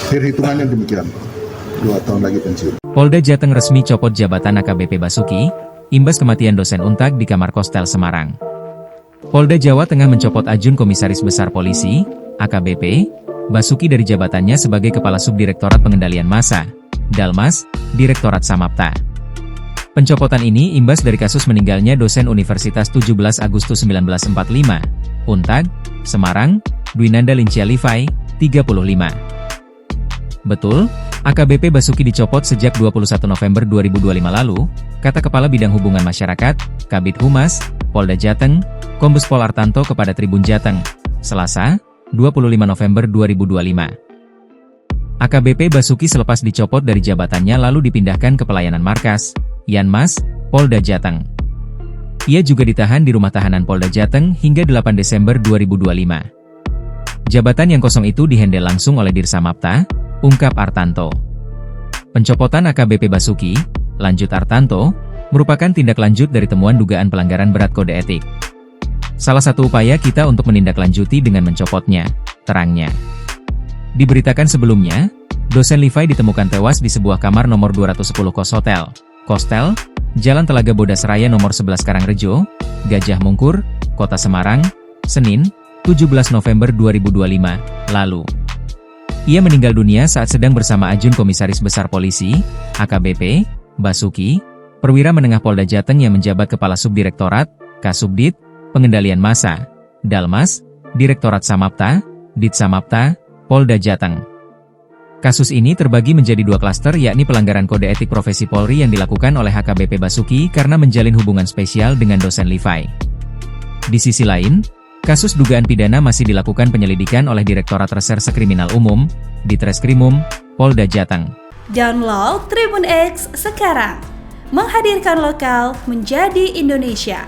Perhitungannya demikian, 2 tahun lagi pensiun. Polda Jateng resmi copot jabatan AKBP Basuki, imbas kematian dosen Untak di kamar kostel Semarang. Polda Jawa Tengah mencopot Ajun Komisaris Besar Polisi, AKBP, Basuki dari jabatannya sebagai Kepala Subdirektorat Pengendalian Massa, Dalmas, Direktorat Samapta. Pencopotan ini imbas dari kasus meninggalnya dosen Universitas 17 Agustus 1945, Untak, Semarang, Dwinanda Lincia Livai, 35. Betul, AKBP Basuki dicopot sejak 21 November 2025 lalu, kata Kepala Bidang Hubungan Masyarakat, Kabid Humas, Polda Jateng, Kombes Pol Artanto kepada Tribun Jateng, Selasa, 25 November 2025. AKBP Basuki selepas dicopot dari jabatannya lalu dipindahkan ke pelayanan markas, Yanmas, Polda Jateng. Ia juga ditahan di rumah tahanan Polda Jateng hingga 8 Desember 2025. Jabatan yang kosong itu dihandle langsung oleh Dirsamapta, ungkap Artanto. Pencopotan AKBP Basuki, lanjut Artanto, merupakan tindak lanjut dari temuan dugaan pelanggaran berat kode etik. Salah satu upaya kita untuk menindaklanjuti dengan mencopotnya, terangnya. Diberitakan sebelumnya, dosen Livai ditemukan tewas di sebuah kamar nomor 210 Kostel, Jalan Telaga Bodas Raya nomor 11 Karangrejo, Gajah Mungkur, Kota Semarang, Senin, 17 November 2025, lalu. Ia meninggal dunia saat sedang bersama Ajun Komisaris Besar Polisi, AKBP, Basuki, perwira menengah Polda Jateng yang menjabat Kepala Subdirektorat, Kasubdit, Pengendalian Massa, Dalmas, Direktorat Samapta, Ditsamapta, Polda Jateng. Kasus ini terbagi menjadi 2 klaster yakni pelanggaran kode etik profesi Polri yang dilakukan oleh AKBP Basuki karena menjalin hubungan spesial dengan dosen Livai. Di sisi lain, kasus dugaan pidana masih dilakukan penyelidikan oleh Direktorat Reserse Kriminal Umum, Ditreskrimum, Polda Jateng. Download Tribun X sekarang, menghadirkan lokal menjadi Indonesia.